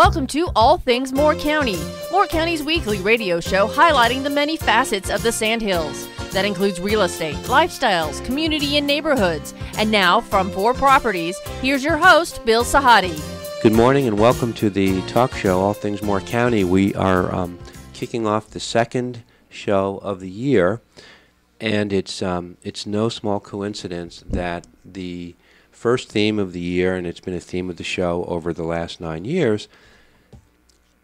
Welcome to All Things Mora County, Mora County's weekly radio show highlighting the many facets of the Sandhills. That includes real estate, lifestyles, community, and neighborhoods. And now, from 4 Properties, here's your host, Bill Sahadi. Good morning and welcome to the talk show, All Things Mora County. We are kicking off the second show of the year, and it's no small coincidence that the first theme of the year, and it's been a theme of the show over the last 9 years,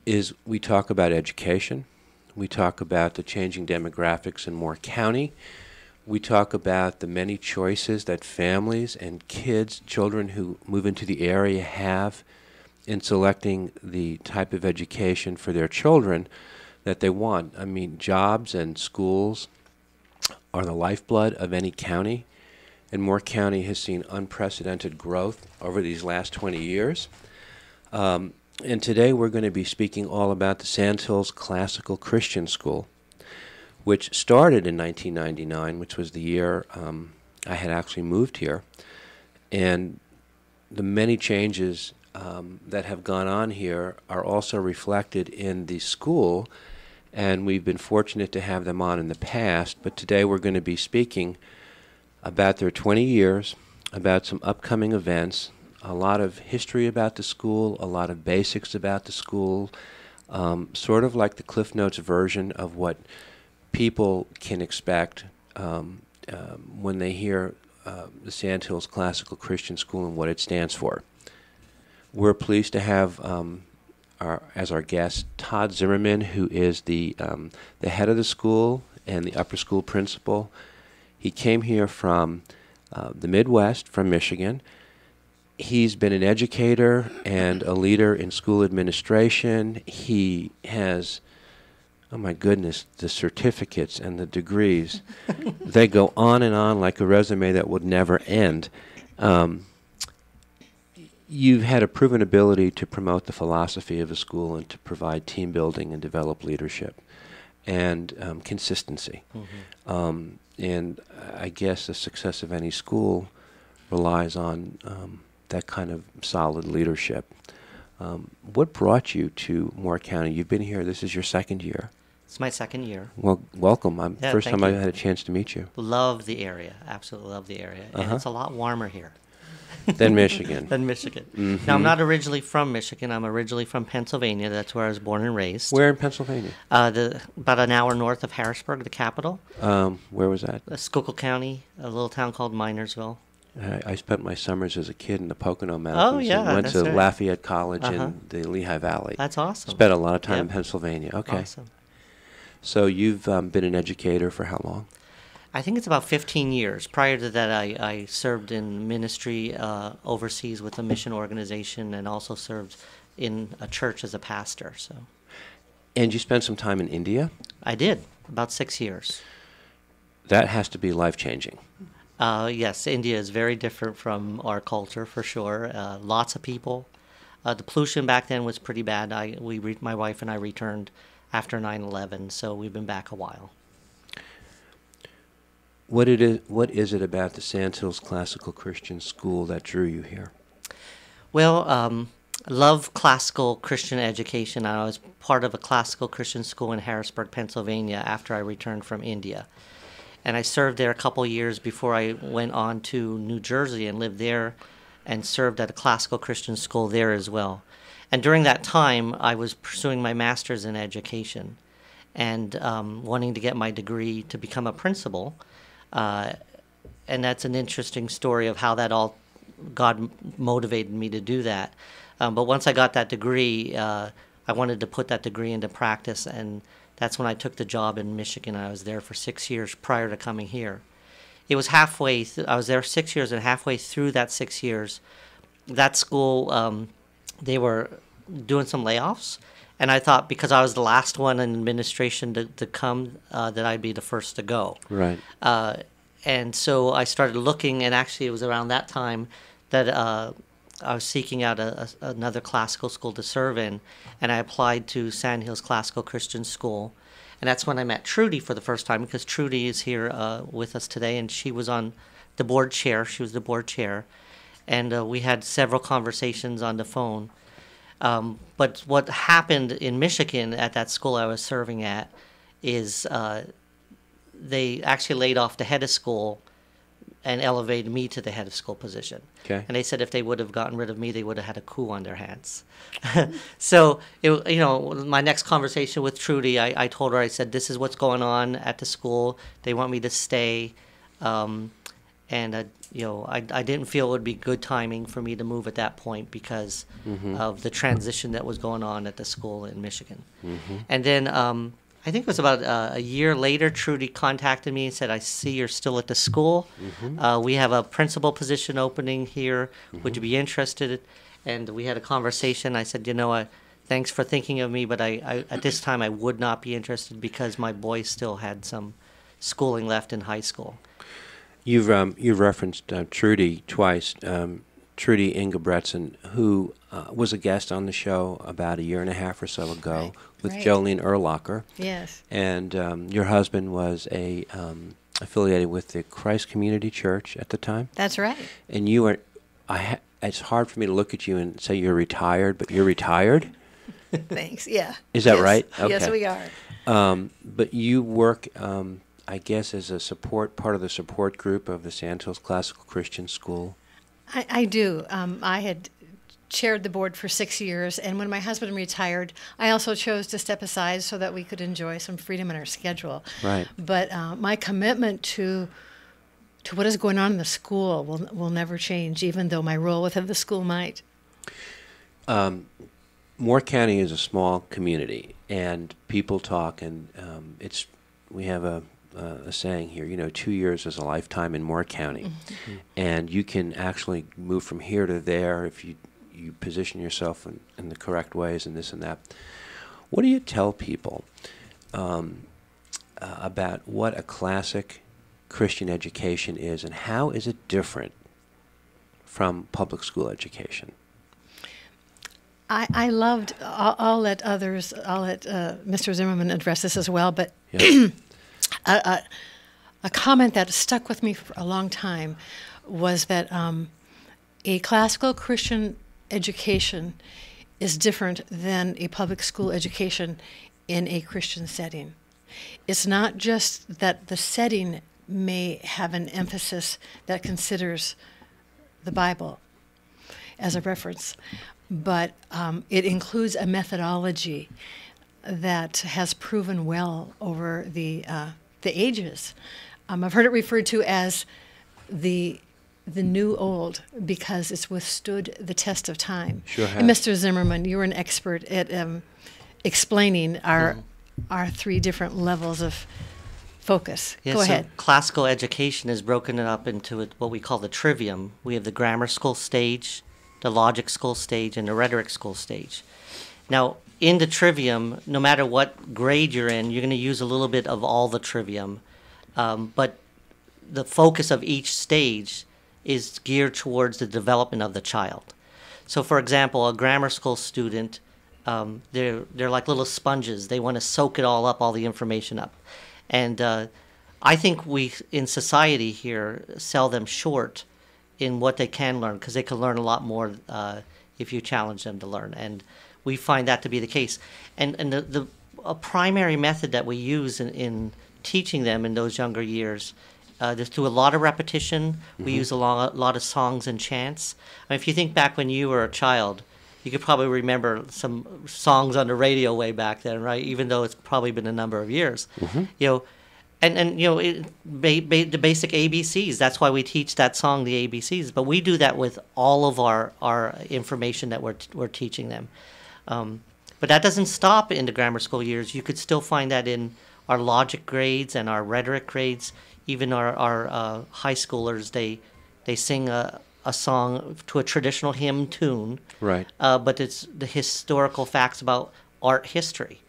is we talk about education. We talk about the changing demographics in Mora County. We talk about the many choices that families and kids, children who move into the area have in selecting the type of education for their children that they want. I mean, jobs and schools are the lifeblood of any county, and Mora County has seen unprecedented growth over these last 20 years. And today we're going to be speaking all about the Sandhills Classical Christian School, which started in 1999, which was the year I had actually moved here. And the many changes that have gone on here are also reflected in the school, and we've been fortunate to have them on in the past. But today we're going to be speaking about their 20 years, about some upcoming events, a lot of history about the school, a lot of basics about the school, sort of like the Cliff Notes version of what people can expect when they hear the Sandhills Classical Christian School and what it stands for. We're pleased to have as our guest Todd Zimmerman, who is the head of the school and the upper school principal. He came here from the Midwest, from Michigan. He's been an educator and a leader in school administration. He has, oh my goodness, the certificates and the degrees. They go on and on like a resume that would never end. You've had a proven ability to promote the philosophy of a school and to provide team building and develop leadership and consistency. Mm-hmm. And I guess the success of any school relies on that kind of solid leadership. What brought you to Mora County? You've been here, this is your second year. It's my second year. Well, welcome. First time I've had a chance to meet you. Love the area, absolutely love the area. And it's a lot warmer here. Than Michigan. Than Michigan. Mm-hmm. Now, I'm not originally from Michigan. I'm originally from Pennsylvania. That's where I was born and raised. Where in Pennsylvania? About an hour north of Harrisburg, the capital. Where was that? Schuylkill County, a little town called Minersville. I spent my summers as a kid in the Pocono Mountains. Oh, yeah, and went to right. Lafayette College in the Lehigh Valley. That's awesome. Spent a lot of time in Pennsylvania. Okay. Awesome. So you've been an educator for how long? I think it's about 15 years. Prior to that, I served in ministry overseas with a mission organization and also served in a church as a pastor. So. And you spent some time in India? I did, about 6 years. That has to be life-changing. Yes, India is very different from our culture, for sure. Lots of people. The pollution back then was pretty bad. My wife and I returned after 9/11, so we've been back a while. What is it about the Sandhills Classical Christian School that drew you here? Well, I love classical Christian education. I was part of a classical Christian school in Harrisburg, Pennsylvania, after I returned from India. And I served there a couple years before I went on to New Jersey and lived there and served at a classical Christian school there as well. And during that time, I was pursuing my master's in education and wanting to get my degree to become a principal. And that's an interesting story of how that all God motivated me to do that. But once I got that degree, I wanted to put that degree into practice, and that's when I took the job in Michigan. I was there for 6 years prior to coming here. It was halfway. I was there 6 years, and halfway through that 6 years, that school, they were doing some layoffs, and I thought because I was the last one in administration to come, that I'd be the first to go. Right. And so I started looking, and actually it was around that time that I was seeking out another classical school to serve in, and I applied to Sandhills Classical Christian School. And that's when I met Trudy for the first time, because Trudy is here with us today, and she was on the board chair. She was the board chair. And we had several conversations on the phone. But what happened in Michigan at that school I was serving at is they actually laid off the head of school and elevated me to the head of school position. Okay. And they said if they would have gotten rid of me, they would have had a coup on their hands. So, my next conversation with Trudy, I told her, I said, this is what's going on at the school. They want me to stay. I didn't feel it would be good timing for me to move at that point because of the transition that was going on at the school in Michigan. And then I think it was about a year later, Trudy contacted me and said, I see you're still at the school. We have a principal position opening here. Would you be interested? And we had a conversation. I said, thanks for thinking of me, but I at this time I would not be interested because my boy still had some schooling left in high school. You've referenced Trudy twice. Trudy Engebretson, who was a guest on the show about a year and a half or so ago with Jolene Erlacher. Yes. And your husband was affiliated with the Christ Community Church at the time. That's right. And you are, it's hard for me to look at you and say you're retired, but you're retired? Thanks, yeah. Is that right? Okay. Yes, we are. But you work, I guess, as a part of the support group of the Sandhills Classical Christian School. I do. I had chaired the board for 6 years, and when my husband retired, I also chose to step aside so that we could enjoy some freedom in our schedule. Right. But my commitment to what is going on in the school will never change, even though my role within the school might. Moore County is a small community, and people talk, and we have a saying here, 2 years is a lifetime in Moore County. And you can actually move from here to there if you position yourself in the correct ways and this and that. What do you tell people about what a classic Christian education is, and how is it different from public school education? I loved, I'll let Mr. Zimmerman address this as well, but Yeah. A comment that stuck with me for a long time was that a classical Christian education is different than a public school education in a Christian setting. It's not just that the setting may have an emphasis that considers the Bible as a reference, but it includes a methodology that has proven well over the ages. I've heard it referred to as the new old because it's withstood the test of time. Sure has. And Mr. Zimmerman, you were an expert at explaining our three different levels of focus. Yeah, Go ahead. Classical education is broken up into what we call the Trivium. We have the grammar school stage, the logic school stage, and the rhetoric school stage. Now, in the Trivium, no matter what grade you're in, you're going to use a little bit of all the Trivium. But the focus of each stage is geared towards the development of the child. So, for example, a grammar school student, they're like little sponges. They want to soak it all up, all the information up. And I think we, in society here, sell them short in what they can learn, because they can learn a lot more if you challenge them to learn. And we find that to be the case. And a primary method that we use in teaching them in those younger years is through a lot of repetition. We use a lot of songs and chants. I mean, if you think back when you were a child, you could probably remember some songs on the radio way back then, right? Even though it's probably been a number of years. The basic ABCs. That's why we teach that song, the ABCs. But we do that with all of our information that we're teaching them. But that doesn't stop in the grammar school years. You could still find that in our logic grades and our rhetoric grades. Even our high schoolers, they sing a song to a traditional hymn tune. Right. But it's the historical facts about art history.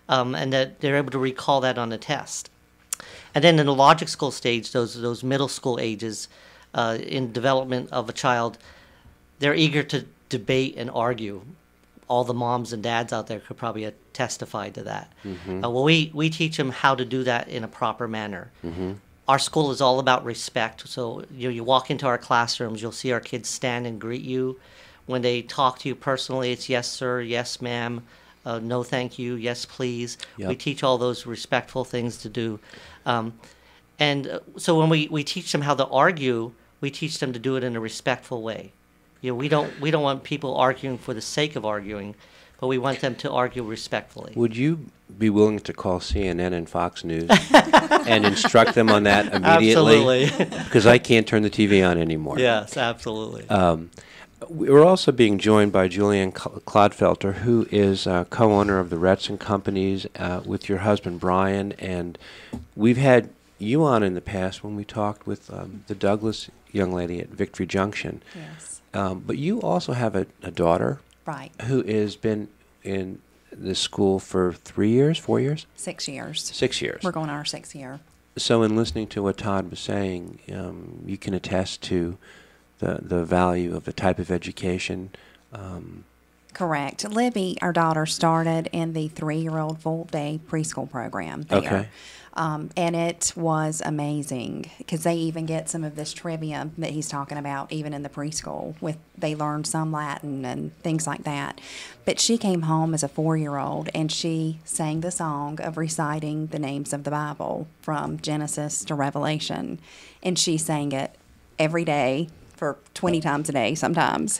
And that they're able to recall that on the test. And then in the logic school stage, those middle school ages, in development of a child, they're eager to debate and argue. All the moms and dads out there could probably testify to that. Well, we teach them how to do that in a proper manner. Our school is all about respect. So you walk into our classrooms, you'll see our kids stand and greet you. When they talk to you personally, it's yes, sir, yes, ma'am, no, thank you, yes, please. Yep. We teach all those respectful things to do. So when we teach them how to argue, we teach them to do it in a respectful way. We don't want people arguing for the sake of arguing, but we want them to argue respectfully. Would you be willing to call CNN and Fox News and instruct them on that immediately? Absolutely. Because I can't turn the TV on anymore. Yes, absolutely. We're also being joined by Julianne Clodfelter, who is co-owner of the Engebretson companies with your husband Brian, and we've had you on in the past when we talked with the Douglas young lady at Victory Junction. Yes. But you also have a daughter, Right. who has been in the school for 3 years, 4 years? 6 years. 6 years. We're going on our 6th year. So in listening to what Todd was saying, you can attest to the value of the type of education. Correct. Libby, our daughter, started in the 3-year-old full-day preschool program there. Okay. And it was amazing because they even get some of this Trivium that he's talking about even in the preschool. They learn some Latin and things like that. But she came home as a 4-year-old and she sang the song of reciting the names of the Bible from Genesis to Revelation. And she sang it every day for 20 times a day sometimes.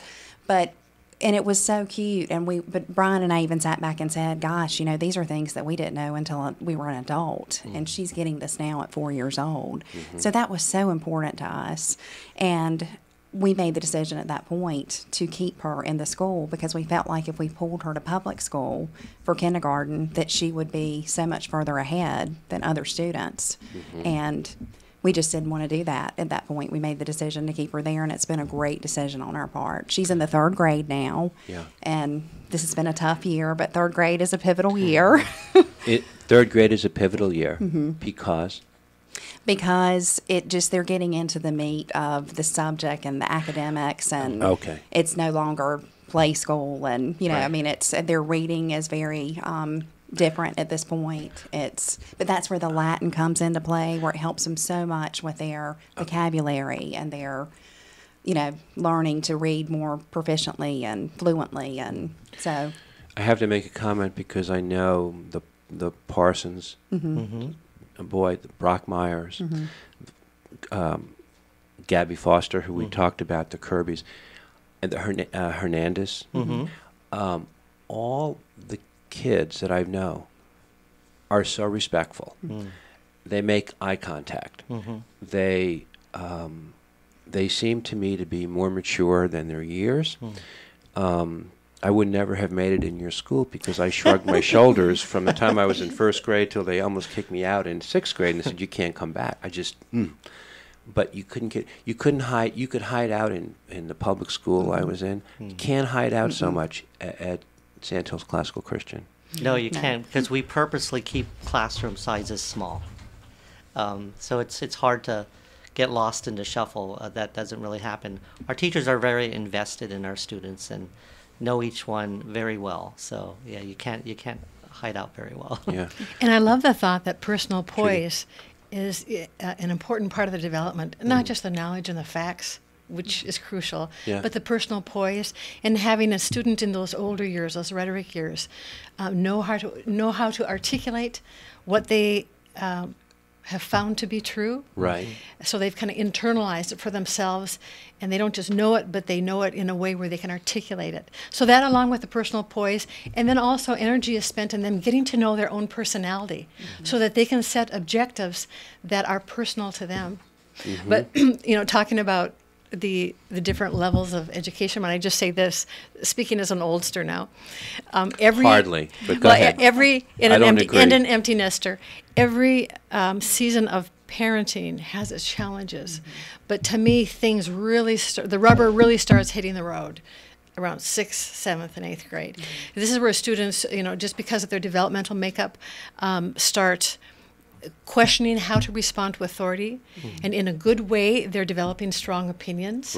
And it was so cute. But Brian and I even sat back and said, gosh, these are things that we didn't know until we were an adult. Mm-hmm. And she's getting this now at 4 years old. Mm-hmm. So that was so important to us. And we made the decision at that point to keep her in the school because we felt like if we pulled her to public school for kindergarten, that she would be so much further ahead than other students. Mm-hmm. And we just didn't want to do that at that point. We made the decision to keep her there, and it's been a great decision on our part. She's in the 3rd grade now, and this has been a tough year, but 3rd grade is a pivotal year. 3rd grade is a pivotal year because they're getting into the meat of the subject and the academics, and it's no longer play school, and their reading is very different at this point. But that's where the Latin comes into play, where it helps them so much with their vocabulary and their learning to read more proficiently and fluently. And so I have to make a comment because I know the Parsons, the Brockmeyers, Gabby Foster, who we talked about, the Kirbys, and the Hernandez. All the kids that I know are so respectful. They make eye contact. They seem to me to be more mature than their years. I would never have made it in your school because I shrugged my shoulders from the time I was in 1st grade till they almost kicked me out in 6th grade and they said, you can't come back. I just, But you couldn't hide. You could hide out in the public school I was in. You can't hide out so much at Sandhills Classical Christian. No, you can't, because we purposely keep classroom sizes small. So it's hard to get lost in the shuffle. That doesn't really happen. Our teachers are very invested in our students and know each one very well. So yeah, you can't hide out very well. Yeah. And I love the thought that personal poise is an important part of the development, not just the knowledge and the facts, which is crucial, but the personal poise, and having a student in those older years, those rhetoric years, know how to articulate what they have found to be true. Right. So they've kind of internalized it for themselves, and they don't just know it, but they know it in a way where they can articulate it. So that, along with the personal poise, and then also energy is spent in them getting to know their own personality, so that they can set objectives that are personal to them. But talking about the different levels of education, when I just say this, speaking as an oldster now, hardly, but go ahead. An empty nester, every season of parenting has its challenges, but to me, things really the rubber really starts hitting the road around 6th, 7th, and 8th grade. This is where students, just because of their developmental makeup, start questioning how to respond to authority, and in a good way, they're developing strong opinions,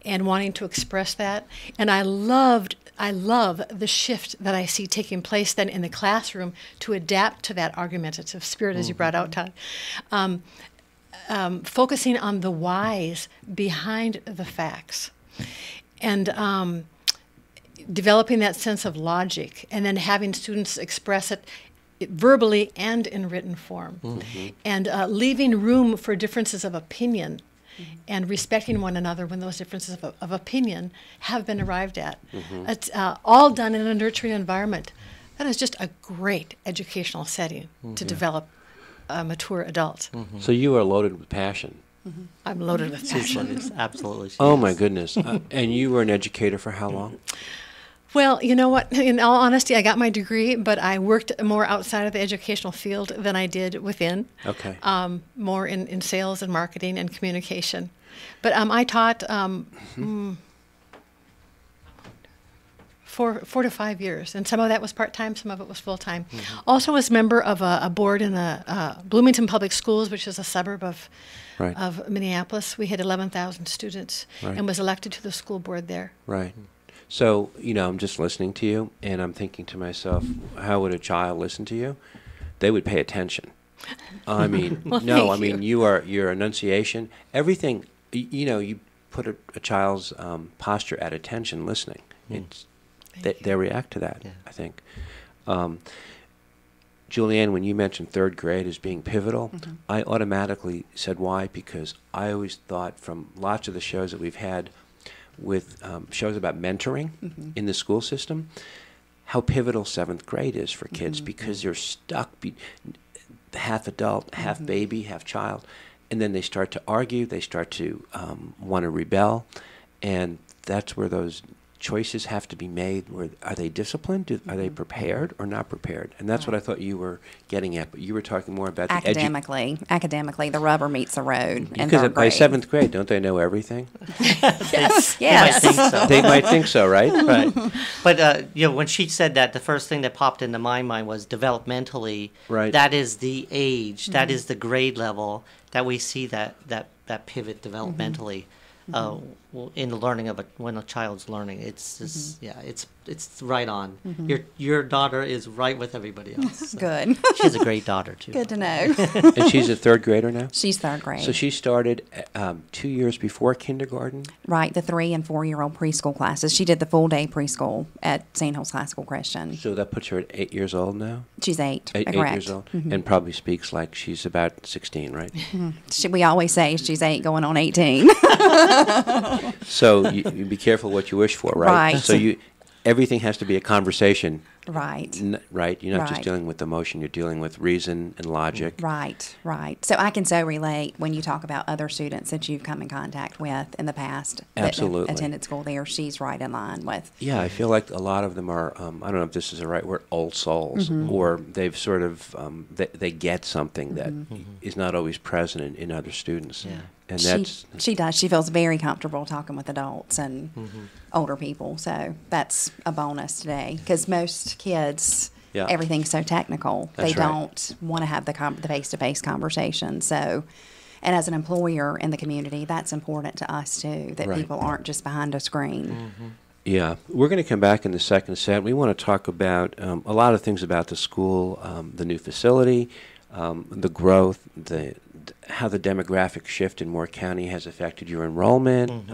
and wanting to express that. And I love the shift that I see taking place then in the classroom to adapt to that argumentative spirit, as you brought out, Todd. Focusing on the whys behind the facts. and developing that sense of logic, and then having students express it verbally and in written form, and leaving room for differences of opinion, and respecting one another when those differences of opinion have been arrived at. It's all done in a nurturing environment. That is just a great educational setting to develop a mature adult. So you are loaded with passion. I'm loaded with passion. Absolutely. Oh my goodness. And you were an educator for how long? Well, you know what? In all honesty, I got my degree, but I worked more outside of the educational field than I did within. Okay. More in sales and marketing and communication. But I taught 4 to 5 years, and some of that was part-time, some of it was full-time. Also was member of a board in the Bloomington Public Schools, which is a suburb of Minneapolis. We had 11,000 students, and was elected to the school board there. Right. So, I'm just listening to you, and I'm thinking to myself, how would a child listen to you? They would pay attention. I mean, well, your enunciation, everything, you put a child's posture at attention listening. They react to that, I think. Julianne, when you mentioned third grade as being pivotal, I automatically said why, because I always thought from lots of the shows that we've had with shows about mentoring in the school system, how pivotal 7th grade is for kids, because they're stuck, half adult, half baby, half child, and then they start to argue, they start to want to rebel, and that's where those choices have to be made. Are they disciplined? Are they prepared or not prepared? And that's what I thought you were getting at. But you were talking more about academically, the rubber meets the road. Because by 7th grade, don't they know everything? Yes. They might think so. They might think so, right? Right. But when she said that, the first thing that popped into my mind was developmentally. Right. That is the age. That is the grade level that we see that pivot developmentally. In the learning of when a child's learning, it's just, it's right on. Your daughter is right with everybody else. So. Good. She has a great daughter too. Good to know. And she's a 3rd grader now? She's 3rd grade. So she started 2 years before kindergarten? Right, the 3 and 4-year-old preschool classes. She did the full day preschool at Sandhills Classical Christian. So that puts her at 8 years old now? She's 8. 8 years old, and probably speaks like she's about 16, right? We always say she's 8 going on 18. So you be careful what you wish for, right? Right. So everything has to be a conversation. Right. Right? You're not just dealing with emotion, you're dealing with reason and logic. Right. So I can so relate when you talk about other students that you've come in contact with in the past Absolutely. that attended school there. She's right in line with. Yeah, I feel like a lot of them are, I don't know if this is the right word, old souls, or they've sort of, they get something that is not always present in other students. Yeah. And she does. She feels very comfortable talking with adults and older people. So that's a bonus today, because most kids, everything's so technical. That's they don't want to have the face-to-face conversation. So, and as an employer in the community, that's important to us too, that people aren't just behind a screen. Yeah, we're going to come back in the second set. We want to talk about a lot of things about the school, the new facility, the growth, how the demographic shift in Mora County has affected your enrollment,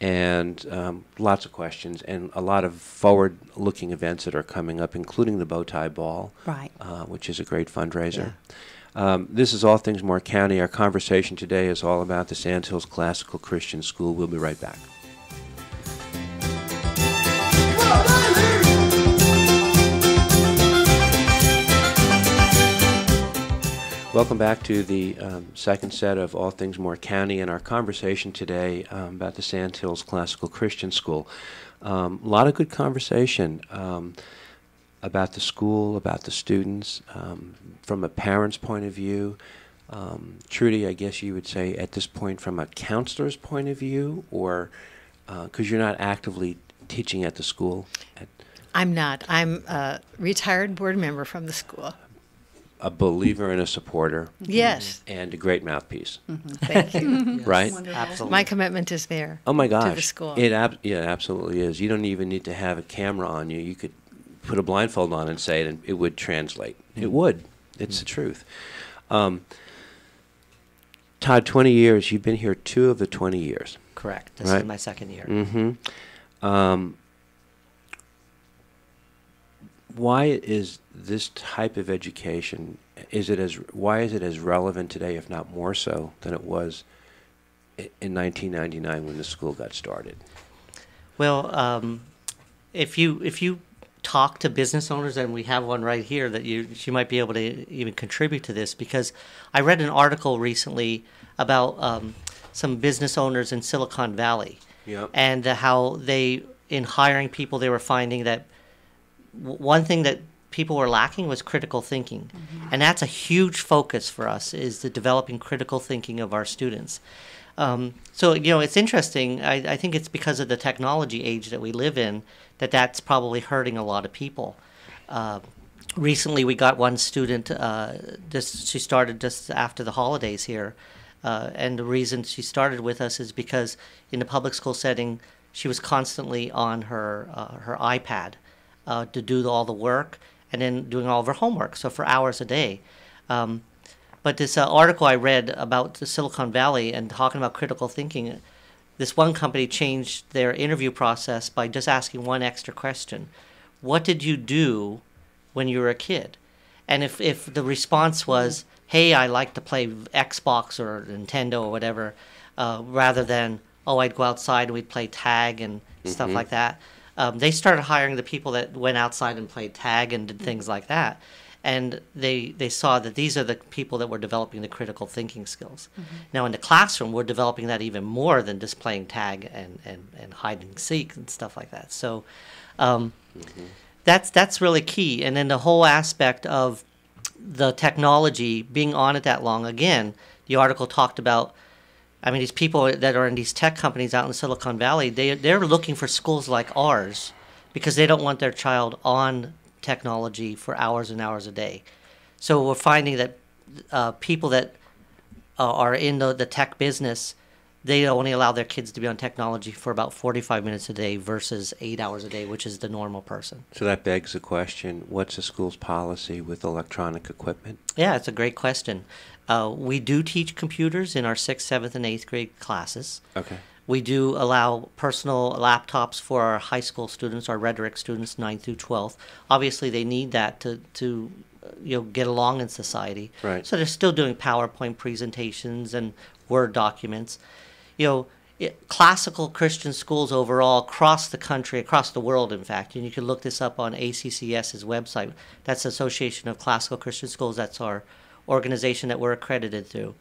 and lots of questions, and a lot of forward-looking events that are coming up, including the Bow Tie Ball, which is a great fundraiser. This is All Things Mora County. Our conversation today is all about the Sandhills Classical Christian School. We'll be right back. Welcome back to the second set of All Things Mora County, and our conversation today about the Sandhills Classical Christian School. A lot of good conversation about the school, about the students, from a parent's point of view. Trudy, I guess you would say at this point from a counselor's point of view, or because you're not actively teaching at the school? I'm not. I'm a retired board member from the school. A believer and a supporter. Yes. And a great mouthpiece. Thank you. Right? Absolutely. My commitment is there. Oh my gosh. To the school. It absolutely is. You don't even need to have a camera on you. You could put a blindfold on and say it, and it would translate. It would. It's the truth. Todd, 20 years. You've been here 2 of the 20 years. Correct. This Right. is my second year. Why is this type of education, why is it as relevant today, if not more so, than it was in 1999 when the school got started? Well, if you talk to business owners, and we have one right here that she might be able to even contribute to this, because I read an article recently about some business owners in Silicon Valley, Yep. and how they, in hiring people, they were finding that one thing that people were lacking was critical thinking, and that's a huge focus for us, is the developing critical thinking of our students. So, it's interesting. I think it's because of the technology age that we live in that's probably hurting a lot of people. Recently, we got one student, she started just after the holidays here, and the reason she started with us is because in the public school setting, she was constantly on her iPad to do all the work and then doing all of her homework, so for hours a day. But this article I read about the Silicon Valley and talking about critical thinking, this one company changed their interview process by just asking one extra question. What did you do when you were a kid? And if the response was, hey, I like to play Xbox or Nintendo or whatever, rather than, oh, I'd go outside and we'd play tag and stuff like that, they started hiring the people that went outside and played tag and did things like that. And they saw that these are the people that were developing the critical thinking skills. Now, in the classroom, we're developing that even more than just playing tag and hide and seek and stuff like that. So that's really key. And then the whole aspect of the technology, being on it that long, again, the article talked about, these people that are in these tech companies out in Silicon Valley, they're looking for schools like ours because they don't want their child on technology for hours and hours a day. So we're finding that people that are in the tech business, they only allow their kids to be on technology for about 45 minutes a day versus 8 hours a day, which is the normal person. So that begs the question, what's the school's policy with electronic equipment? Yeah, it's a great question. We do teach computers in our 6th, 7th, and 8th grade classes. Okay. We do allow personal laptops for our high school students, our rhetoric students, 9th through 12th. Obviously, they need that to get along in society. Right. So they're still doing PowerPoint presentations and Word documents. Classical Christian schools overall across the country, across the world, in fact, and you can look this up on ACCS's website. That's the Association of Classical Christian Schools. That's our organization that we're accredited through.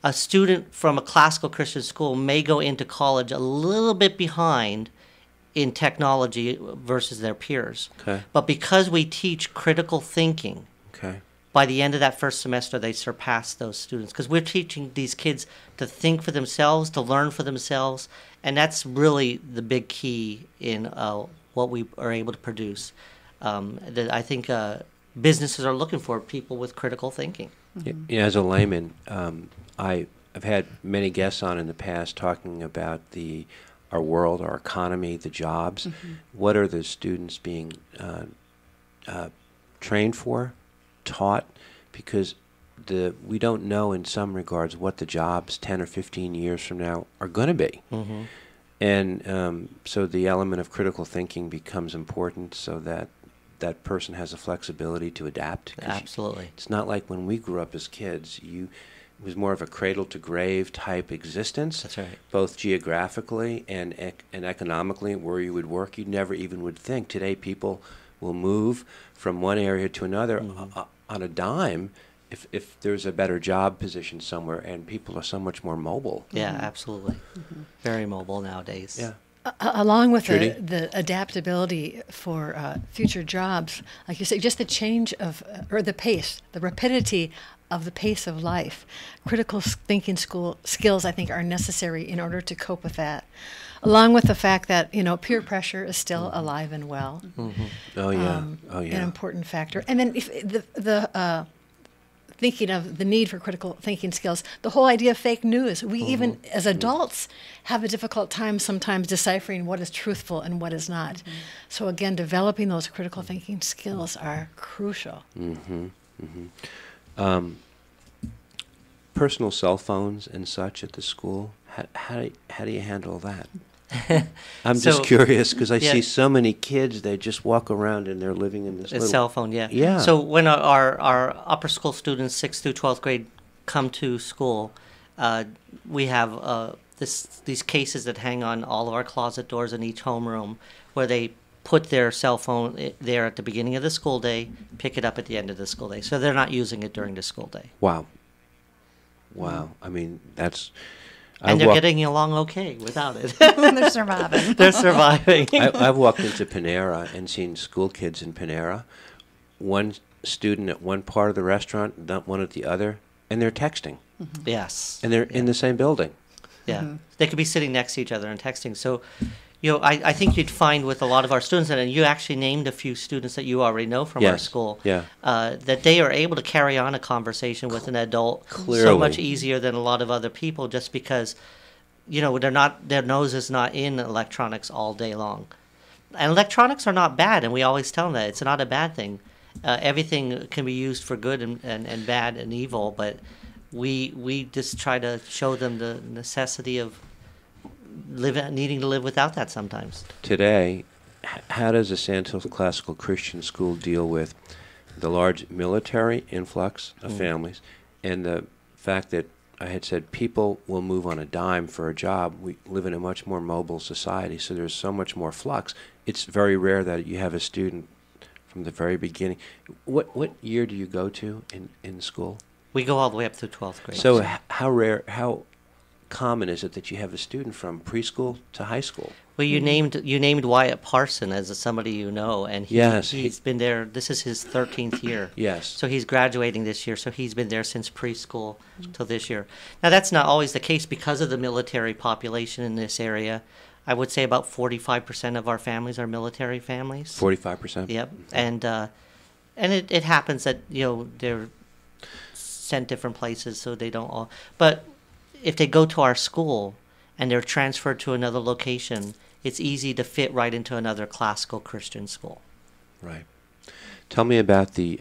A student from a classical Christian school may go into college a little bit behind in technology versus their peers. Okay. But because we teach critical thinking, Okay. by the end of that first semester, they surpass those students. Because we're teaching these kids to think for themselves, to learn for themselves, and that's really the big key in what we are able to produce. That I think businesses are looking for people with critical thinking. Yeah, as a layman, I've had many guests on in the past talking about our world, our economy, the jobs. What are the students being trained for, taught? Because we don't know in some regards what the jobs 10 or 15 years from now are going to be. And so the element of critical thinking becomes important so that that person has a flexibility to adapt. Absolutely. It's not like when we grew up as kids, it was more of a cradle-to-grave type existence. That's right. Both geographically and economically, where you would work, you never even would think. Today, people will move from one area to another on a dime if there's a better job position somewhere, and people are so much more mobile. Yeah, absolutely. Very mobile nowadays. Yeah. Along with Trudy? the adaptability for future jobs, like you say, just the change of, or the pace, the rapidity of the pace of life. Critical thinking skills, I think, are necessary in order to cope with that. Along with the fact that, peer pressure is still alive and well. Oh, yeah. An important factor. And then if the thinking of the need for critical thinking skills, the whole idea of fake news. We even, as adults, have a difficult time sometimes deciphering what is truthful and what is not. So again, developing those critical thinking skills are crucial. Personal cell phones and such at the school, How do you handle that? I'm just So- curious because I Yeah. see so many kids, they just walk around and they're living in this A little... cell phone, yeah. Yeah. So when our upper school students, 6th through 12th grade, come to school, we have these cases that hang on all of our closet doors in each homeroom where they put their cell phone there at the beginning of the school day, pick it up at the end of the school day. So they're not using it during the school day. Wow. I mean, that's... And they're getting along okay without it. They're surviving. They're surviving. I've walked into Panera and seen school kids in Panera, one student at one part of the restaurant, not one at the other, and they're texting. Yes. And they're in the same building. Yeah. They could be sitting next to each other and texting. So, I think you'd find with a lot of our students, and you actually named a few students that you already know from our Yes. school, Yeah. that they are able to carry on a conversation with an adult so Clearly. much easier than a lot of other people just because, their nose is not in electronics all day long. And electronics are not bad, and we always tell them that. It's not a bad thing. Everything can be used for good and bad and evil, but we just try to show them the necessity of needing to live without that sometimes. Today, how does the Sandhills Classical Christian School deal with the large military influx of families and the fact that I had said people will move on a dime for a job? We live in a much more mobile society, so there's so much more flux. It's very rare that you have a student from the very beginning. What year do you go to in school? We go all the way up to 12th grade. So how common is it that you have a student from preschool to high school? Well, you named Wyatt Parsons as somebody you know, and he's been there. This is his 13th year. Yes. So he's graduating this year. So he's been there since preschool till this year. Now that's not always the case because of the military population in this area. I would say about 45% of our families are military families. 45%. Yep, and it happens that they're sent different places, so they don't all. But if they go to our school and they're transferred to another location, it's easy to fit right into another classical Christian school. Right. Tell me about the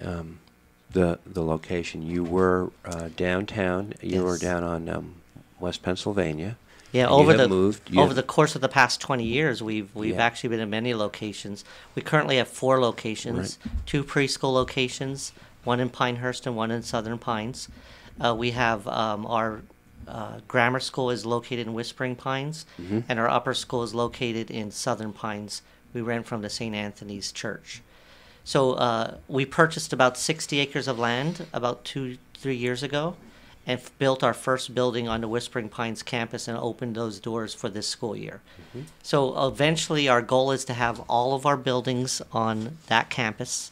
location. You were downtown. You were Yes. down on West Pennsylvania. Yeah, and over you the have moved. over the course of the past 20 years, we've Yeah. actually been in many locations. We currently have 4 locations, 2 preschool locations, one in Pinehurst and one in Southern Pines. We have our grammar school is located in Whispering Pines, and our upper school is located in Southern Pines. We rent from the St. Anthony's Church. So we purchased about 60 acres of land about 2-3 years ago, and built our first building on the Whispering Pines campus and opened those doors for this school year. So eventually our goal is to have all of our buildings on that campus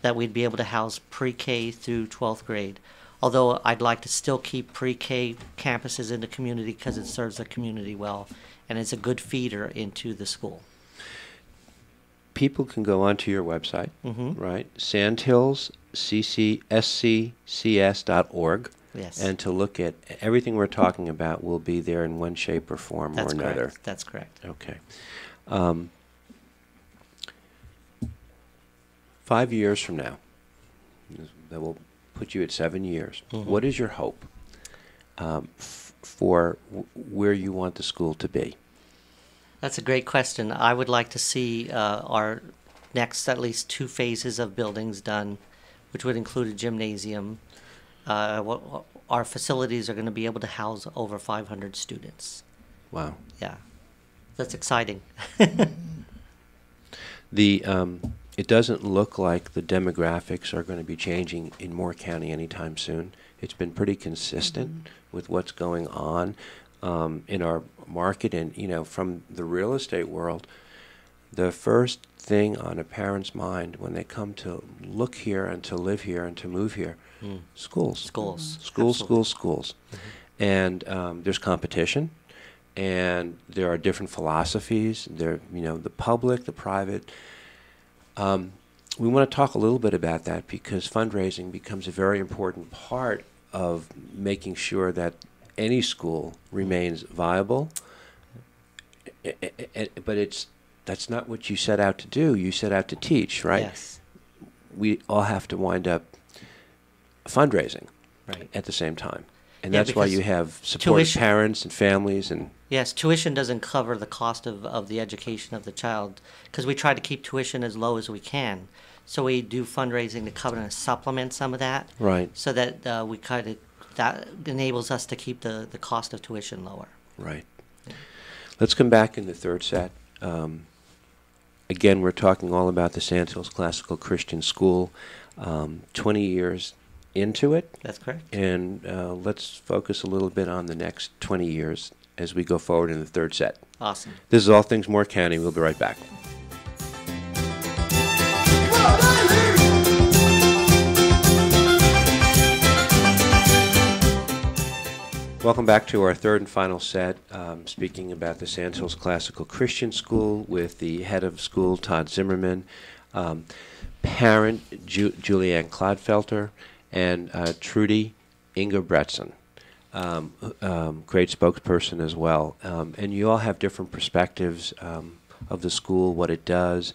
that we'd be able to house pre-K through 12th grade. Although I'd like to still keep pre-K campuses in the community because it serves the community well and it's a good feeder into the school. People can go onto your website, right? Sandhills, SCCS.org. Yes. And to look at everything we're talking about will be there in one shape or form That's or another. correct. That's correct. Okay. 5 years from now, that will put you at 7 years. What is your hope for where you want the school to be? That's a great question. I would like to see our next at least 2 phases of buildings done, which would include a gymnasium. Our facilities are going to be able to house over 500 students. Wow. Yeah, that's exciting. It doesn't look like the demographics are going to be changing in Mora County anytime soon. It's been pretty consistent with what's going on in our market, and from the real estate world. The first thing on a parent's mind when they come to look here and to live here and to move here, schools. Schools. And there's competition, and there are different philosophies. There, the public, the private. We want to talk a little bit about that because fundraising becomes a very important part of making sure that any school remains viable. But that's not what you set out to do. You set out to teach, right? Yes. We all have to wind up fundraising Right. at the same time. And Yeah, that's why because you have supportive tuition- parents and families and... Yes, tuition doesn't cover the cost of the education of the child because we try to keep tuition as low as we can. So we do fundraising to cover and supplement some of that. Right. So that that enables us to keep the cost of tuition lower. Right. Let's come back in the third set. Again, we're talking all about the Sandhills Classical Christian School, 20 years into it. That's correct. And let's focus a little bit on the next 20 years as we go forward in the third set. Awesome. This is All Things Mora County. We'll be right back. Welcome back to our third and final set, speaking about the Sandhills Classical Christian School with the head of school, Todd Zimmerman, parent, Julianne Clodfelter, and Trudy Engebretson, great spokesperson as well. And you all have different perspectives of the school, what it does.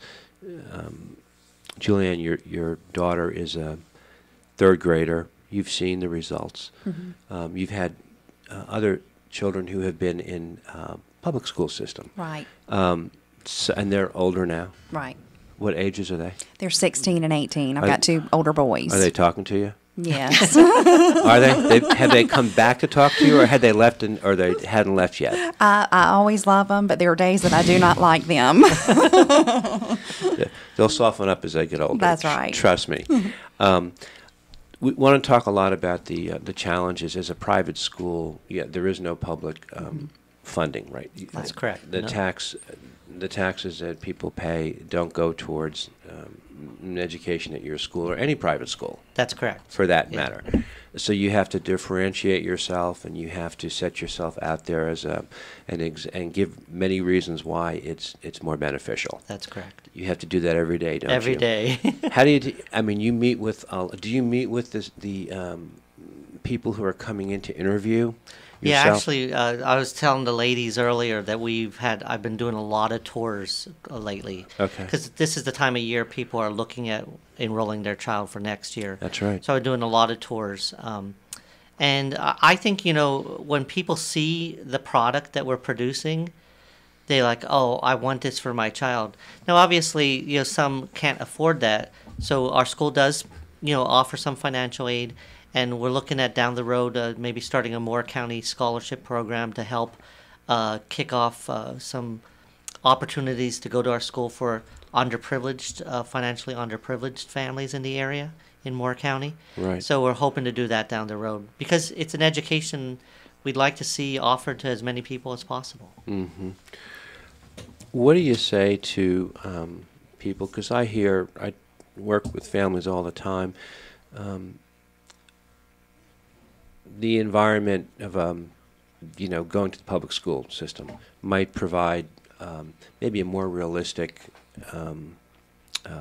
Julianne, your daughter is a third grader. You've seen the results. Mm-hmm. You've had other children who have been in public school system. Right. So, and they're older now. Right. What ages are they? They're 16 and 18. I've got two older boys. Are they talking to you? Yes. Are they? Have they come back to talk to you, or had they left, or they hadn't left yet? I always love them, but there are days that I do not like them. Yeah, they'll soften up as they get older. That's right. Trust me. We want to talk a lot about the challenges as a private school. Yeah, there is no public funding, right? That's correct. The No. taxes that people pay don't go towards an education at your school or any private school. That's correct. For that Yeah. matter. So you have to differentiate yourself, and you have to set yourself out there as and give many reasons why it's more beneficial. That's correct. You have to do that every day, don't you? Every day. How do you? I mean, you meet with. Do you meet with the people who are coming in to interview? Yeah, Yourself? actually, I was telling the ladies earlier that I've been doing a lot of tours lately. Okay. Because this is the time of year people are looking at enrolling their child for next year. That's right. So I'm doing a lot of tours. And I think, when people see the product that we're producing, they're like, oh, I want this for my child. Now, obviously, some can't afford that. So our school does, offer some financial aid. And we're looking at down the road maybe starting a Mora County scholarship program to help kick off some opportunities to go to our school for financially underprivileged families in the area in Mora County. Right. So we're hoping to do that down the road because it's an education we'd like to see offered to as many people as possible. Mm-hmm. What do you say to people? Because I work with families all the time. The environment of going to the public school system might provide maybe a more realistic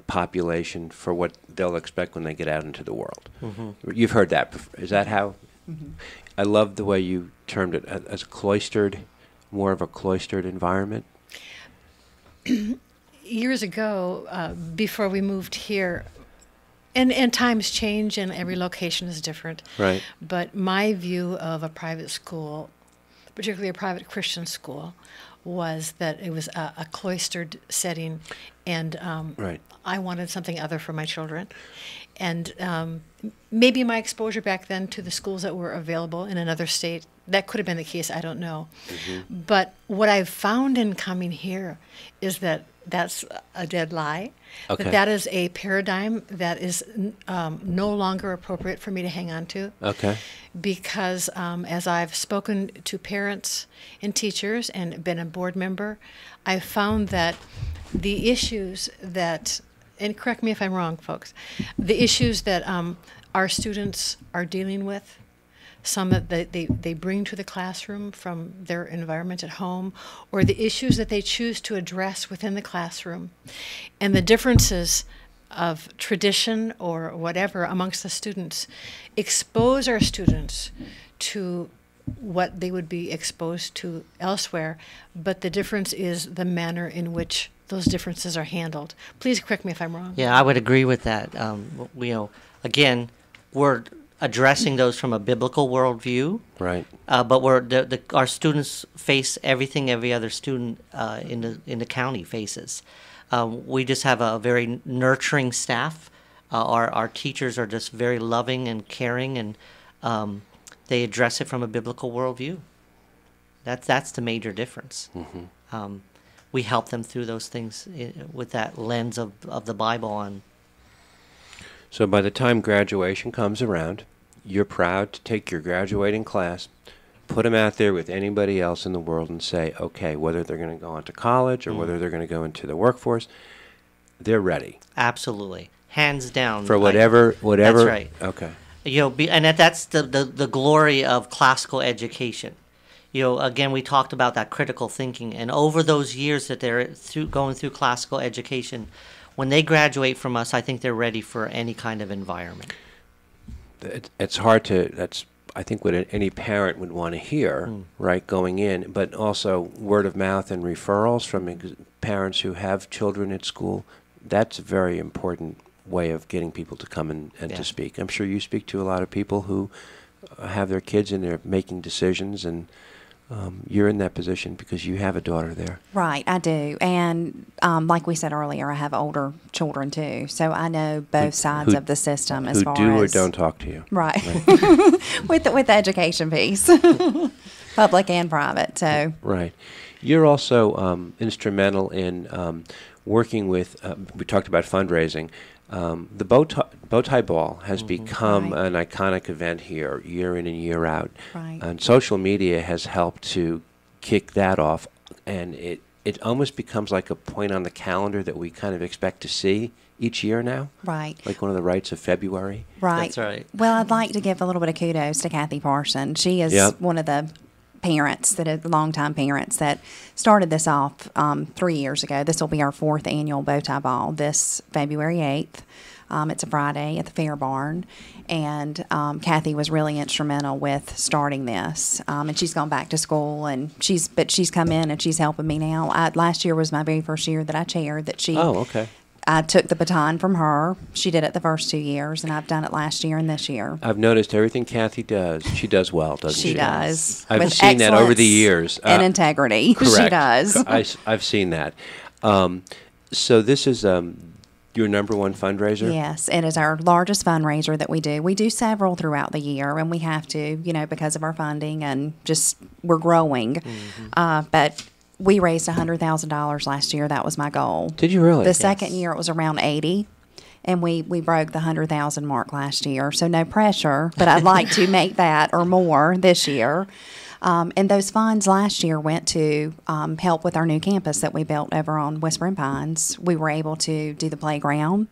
population for what they'll expect when they get out into the world. Mm-hmm. You've heard that before. Is that how? Mm-hmm. I love the way you termed it as more of a cloistered environment. Years ago, before we moved here, and times change and every location is different. Right. But my view of a private school, particularly a private Christian school, was that it was a cloistered setting, and right. I wanted something other for my children. And maybe my exposure back then to the schools that were available in another state, that could have been the case, I don't know. Mm-hmm. But what I've found in coming here is that that's a dead lie. Okay. That is a paradigm that is no longer appropriate for me to hang on to. Okay. Because as I've spoken to parents and teachers and been a board member, I've found that the issues that, and correct me if I'm wrong, folks, the issues that our students are dealing with, some that they bring to the classroom from their environment at home, or the issues that they choose to address within the classroom, and the differences of tradition or whatever amongst the students, expose our students to what they would be exposed to elsewhere, but the difference is the manner in which those differences are handled. Please correct me if I'm wrong. Yeah, I would agree with that. Again, we're addressing those from a biblical worldview. Right. But our students face everything every other student in the county faces. We just have a very nurturing staff. Our teachers are just very loving and caring, and they address it from a biblical worldview. That's the major difference. Mm-hmm. We help them through those things with that lens of the Bible on. So by the time graduation comes around, you're proud to take your graduating class, put them out there with anybody else in the world and say, okay, whether they're going to go on to college or whether they're going to go into the workforce, they're ready. Absolutely. Hands down. For whatever. That's right. Okay. And that's the glory of classical education. Again, we talked about that critical thinking, and over those years that they're going through classical education, when they graduate from us, I think they're ready for any kind of environment. It's hard to, that's I think what any parent would want to hear, right, going in, but also word of mouth and referrals from parents who have children at school. That's a very important way of getting people to come and to speak. I'm sure you speak to a lot of people who have their kids and they're making decisions, and you're in that position because you have a daughter there. Right, I do. And like we said earlier, I have older children too, so I know both sides of the system as far as... Who do or don't talk to you. Right. with the education piece, public and private. So. Right. You're also instrumental in working with, we talked about fundraising. The bow tie ball has become an iconic event here, year in and year out. Right. And social media has helped to kick that off, and it almost becomes like a point on the calendar that we kind of expect to see each year now. Right. Like one of the rites of February. Right. That's right. Well, I'd like to give a little bit of kudos to Kathy Parsons. She is one of the parents, longtime parents that started this off 3 years ago. This will be our 4th annual bow tie ball this February 8th. It's a Friday at the Fair Barn, and Kathy was really instrumental with starting this. And she's gone back to school, and she's come in and she's helping me now. Last year was my very first year that I chaired. I took the baton from her. She did it the first 2 years, and I've done it last year and this year. I've noticed everything Kathy does, she does well, doesn't she? She does. I've seen that over the years. And integrity. Correct. She does. I've seen that. So this is your number one fundraiser? Yes, it is our largest fundraiser that we do. We do several throughout the year, and we have to, because of our funding and just we're growing. But we raised $100,000 last year. That was my goal. Did you really? The second year it was around 80, and we broke the 100,000 mark last year. So no pressure, but I'd like to make that or more this year. And those funds last year went to help with our new campus that we built over on Whispering Pines. We were able to do the playground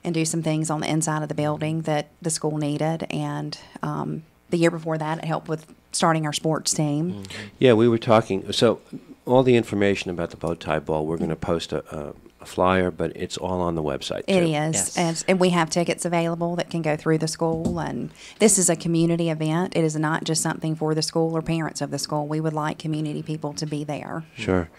and do some things on the inside of the building that the school needed. And the year before that, it helped with starting our sports team. Yeah, we were talking. So all the information about the bow tie ball, we're going to post a flyer, but it's all on the website, too. It is. Yes. And we have tickets available that can go through the school. And this is a community event. It is not just something for the school or parents of the school. We would like community people to be there. Sure.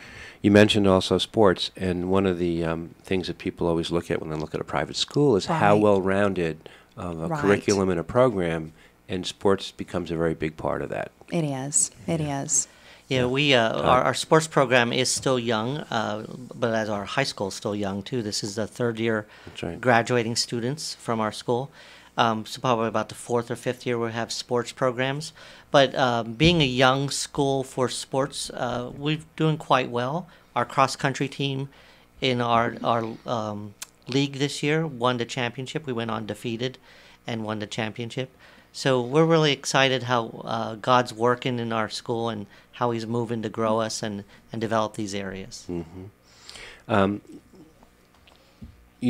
You mentioned also sports, and one of the things that people always look at when they look at a private school is how well-rounded of a curriculum and a program, and sports becomes a very big part of that. It is. It is. Yeah, we our sports program is still young, but as our high school is still young too. This is the third year graduating students from our school. So probably about the 4th or 5th year we'll have sports programs. But being a young school for sports, we're doing quite well. Our cross-country team in our league this year won the championship. We went undefeated and won the championship. So we're really excited how God's working in our school and how He's moving to grow us and develop these areas. You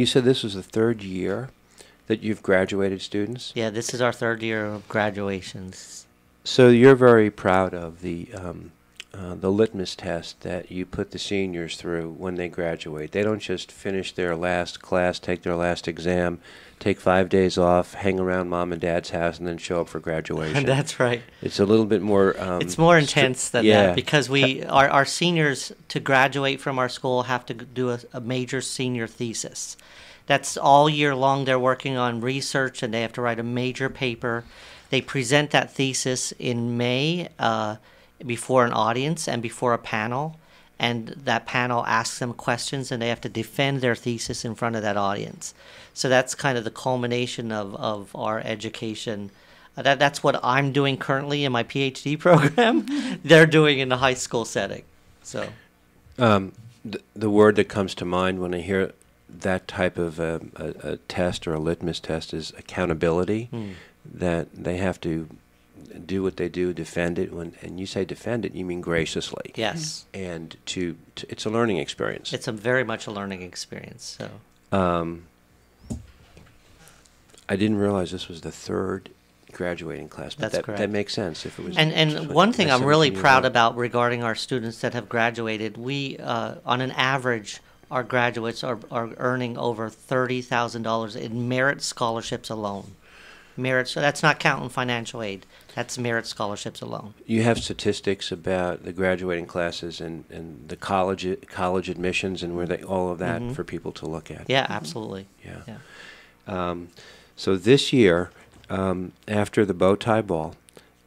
said this was the 3rd year that you've graduated students? Yeah, this is our 3rd year of graduations. So you're very proud of the litmus test that you put the seniors through when they graduate. They don't just finish their last class, take their last exam, take 5 days off, hang around mom and dad's house, and then show up for graduation. That's right. It's a little bit more... it's more intense than that because our seniors, to graduate from our school, have to do a major senior thesis. That's all year long. They're working on research, and they have to write a major paper. They present that thesis in May before an audience and before a panel, and that panel asks them questions, and they have to defend their thesis in front of that audience. So that's kind of the culmination of our education. That's what I'm doing currently in my PhD program. They're doing in the high school setting. So, the word that comes to mind when I hear that type of a test or a litmus test is accountability. That they have to do what they do, defend it. And you say defend it, you mean graciously. yes, And it's a learning experience. it's very much a learning experience. So, I didn't realize this was the third graduating class, but That's that correct. makes sense if it was. and my one thing I'm really 17 years proud old. about regarding our students that have graduated, we, on an average, our graduates are earning over $30,000 in merit scholarships alone. Merit, so that's not counting financial aid. That's merit scholarships alone. You have statistics about the graduating classes and the college admissions and where they all of that for people to look at. Yeah, absolutely. Yeah. So this year, after the bow tie ball,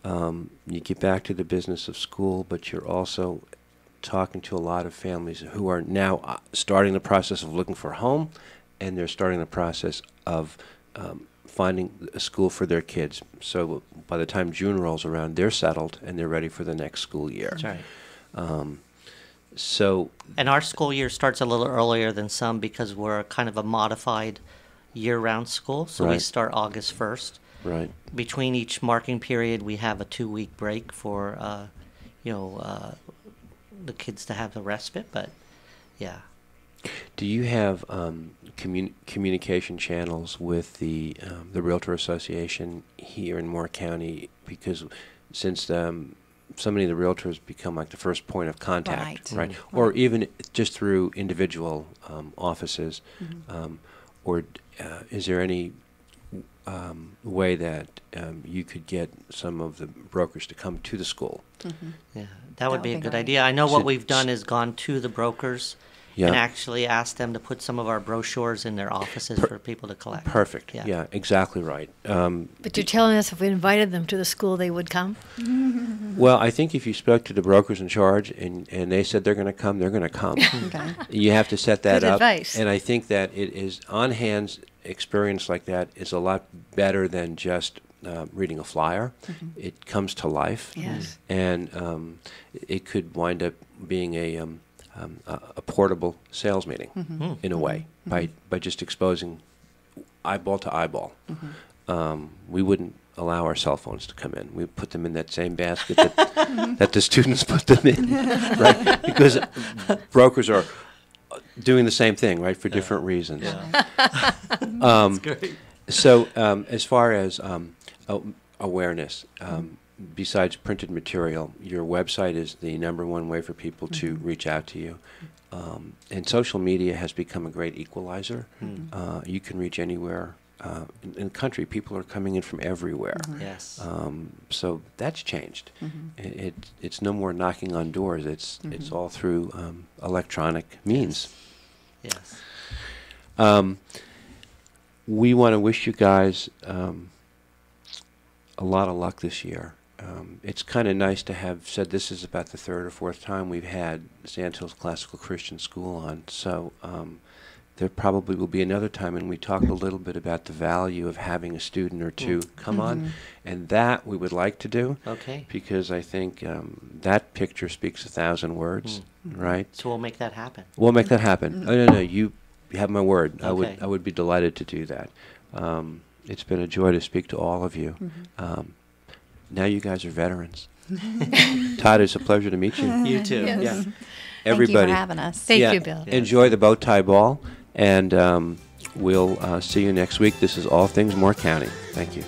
you get back to the business of school, but you're also talking to a lot of families who are now starting the process of looking for a home, and they're starting the process of finding a school for their kids. So by the time June rolls around, they're settled and they're ready for the next school year. That's right. So And our school year starts a little earlier than some because we're kind of a modified year-round school. So we Right. start August 1st. right. Between each marking period, we have a 2-week break for, the kids to have the respite. But, yeah. Do you have communication channels with the Realtor Association here in Mora County? Because since so many of the realtors become like the first point of contact, Right. right? Or even just through individual offices, or is there any way that you could get some of the brokers to come to the school? Yeah, that would be a would be good great. idea. I know what Should- we've done is gone to the brokers Yeah. and actually asked them to put some of our brochures in their offices for people to collect. Perfect. Yeah. Yeah, exactly right. But you're telling us if we invited them to the school, they would come? Well, I think if you spoke to the brokers in charge and they said they're going to come, they're going to come. Okay. You have to set that Good up. advice. And I think that it is on-hands experience like that is a lot better than just reading a flyer. It comes to life. Yes. And it could wind up being a portable sales meeting in a way by just exposing eyeball to eyeball. We wouldn't allow our cell phones to come in. We put them in that same basket that the students put them in, right? Because brokers are doing the same thing, right, for different reasons. That's great. So as far as awareness, besides printed material, your website is the #1 way for people to reach out to you. And social media has become a great equalizer. You can reach anywhere in the country. People are coming in from everywhere. Yes. So that's changed. It's no more knocking on doors. It's all through electronic means. Yes. We want to wish you guys a lot of luck this year. It's kind of nice to have said this is about the 3rd or 4th time we've had Sandhills Classical Christian School on. So there probably will be another time, and we talked a little bit about the value of having a student or two come on, and that we would like to do. Okay. Because I think that picture speaks 1,000 words, right? So we'll make that happen. We'll make that happen. Oh, no, you have my word. Okay. I would be delighted to do that. It's been a joy to speak to all of you. Now you guys are veterans. Todd, it's a pleasure to meet you. You too. Yes. Yeah. Thank Everybody, you for having us. Thank yeah, you, Bill. enjoy the bow tie ball, and we'll see you next week. This is All Things Mora County. Thank you.